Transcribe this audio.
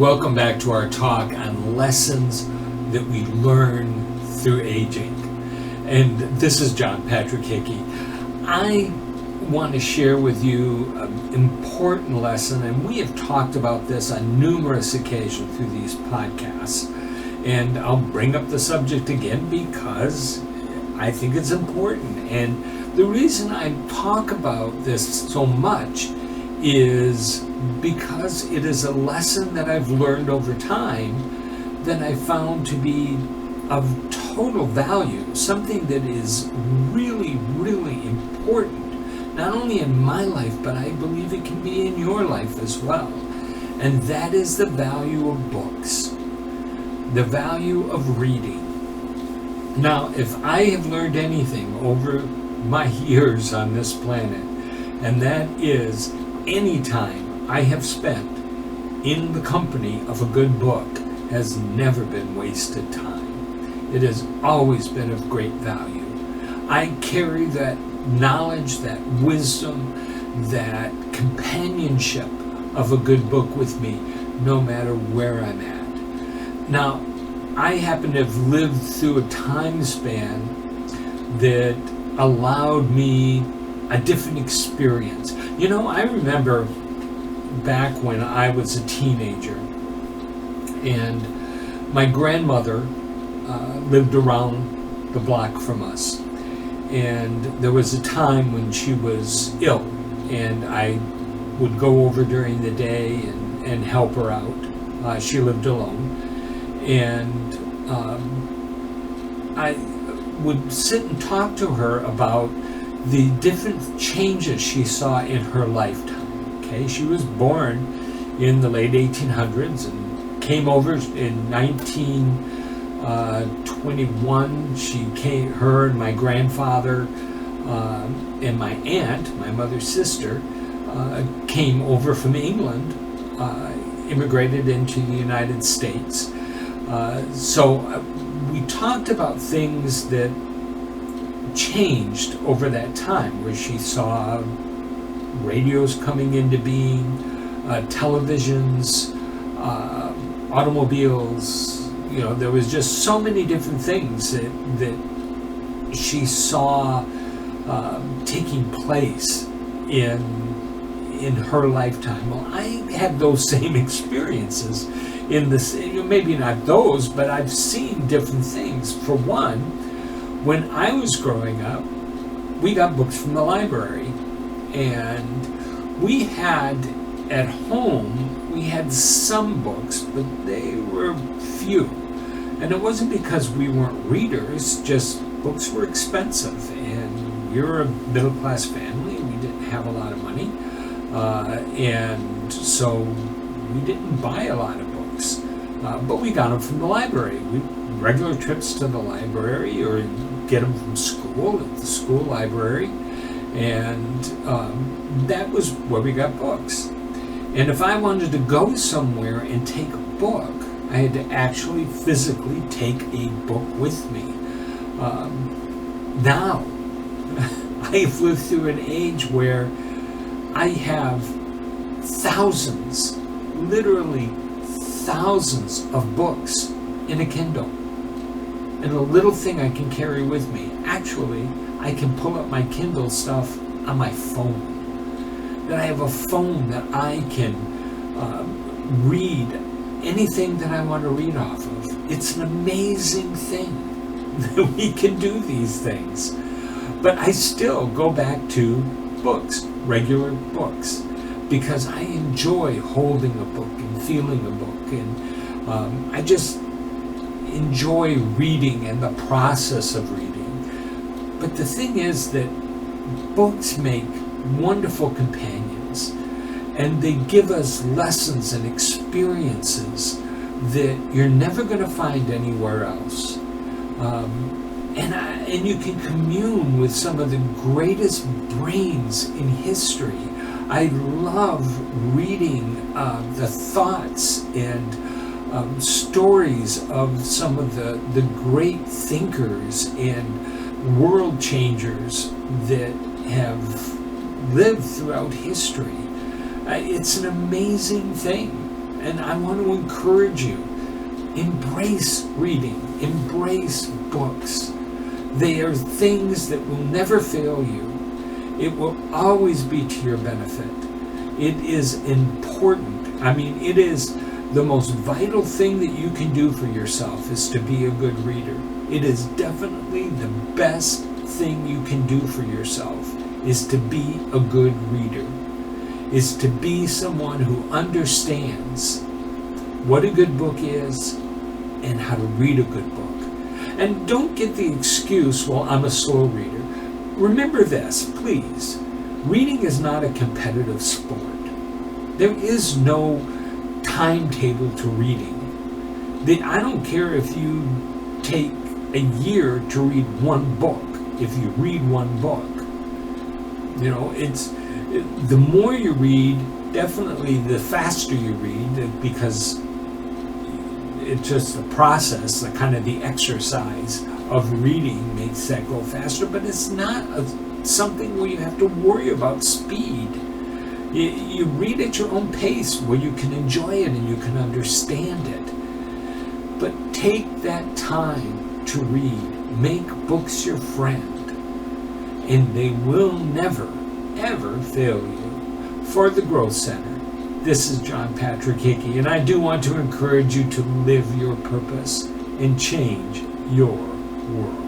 welcome back to our talk on lessons that we learn through aging. And this is John Patrick Hickey. I want to share with you an important lesson, and we have talked about this on numerous occasions through these podcasts. And I'll bring up the subject again because I think it's important. And the reason I talk about this so much is because it is a lesson that I've learned over time that I found to be of total value, something that is really, really important, not only in my life, but I believe it can be in your life as well. And that is the value of books, the value of reading. Now, if I have learned anything over my years on this planet, and that is any time I have spent in the company of a good book has never been wasted time. It has always been of great value. I carry that knowledge, that wisdom, that companionship of a good book with me, no matter where I'm at. Now, I happen to have lived through a time span that allowed me a different experience. You know, I remember back when I was a teenager, and my grandmother lived around the block from us. And there was a time when she was ill, and I would go over during the day and help her out. She lived alone. And I would sit and talk to her about the different changes she saw in her lifetime. Okay, she was born in the late 1800s and came over in 1921. She came, her and my grandfather and my aunt, my mother's sister, came over from England, immigrated into the United States. So we talked about things that changed over that time, where she saw radios coming into being, televisions, automobiles. You know, there was just so many different things that she saw taking place in her lifetime. Well, I had those same experiences in this, maybe not those, but I've seen different things. For one, when I was growing up, we got books from the library, and we had at home, we had some books, but they were few. And it wasn't because we weren't readers, just books were expensive, and we were a middle-class family. We didn't have a lot of money, and so we didn't buy a lot of books, but we got them from the library. Regular trips to the library, or get them from school at the school library, and that was where we got books. And if I wanted to go somewhere and take a book, I had to actually physically take a book with me. Now, I've lived through an age where I have thousands, literally thousands of books in a Kindle. And a little thing I can carry with me. Actually, I can pull up my Kindle stuff on my phone. That I have a phone that I can read anything that I want to read off of. It's an amazing thing that we can do these things. But I still go back to books, regular books, because I enjoy holding a book and feeling a book. And I just enjoy reading and the process of reading. But the thing is that books make wonderful companions, and they give us lessons and experiences that you're never going to find anywhere else. And you can commune with some of the greatest brains in history. I love reading the thoughts and stories of some of the great thinkers and world changers that have lived throughout history. It's an amazing thing. and I want to encourage you. Embrace reading. Embrace books. They are things that will never fail you. It will always be to your benefit. It is important. I mean, it is the most vital thing that you can do for yourself is to be a good reader. It is definitely the best thing you can do for yourself is to be a good reader, is to be someone who understands what a good book is and how to read a good book. And don't get the excuse, well, I'm a slow reader. Remember this, please. Reading is not a competitive sport. There is no timetable to reading. I don't care if you take a year to read one book. If you read one book, the more you read, definitely the faster you read, because it's just the process, the kind of the exercise of reading makes that go faster, but it's not something where you have to worry about speed. You read at your own pace where you can enjoy it and you can understand it. But take that time to read. Make books your friend, and they will never, ever fail you. For the Growth Center, this is John Patrick Hickey, and I do want to encourage you to live your purpose and change your world.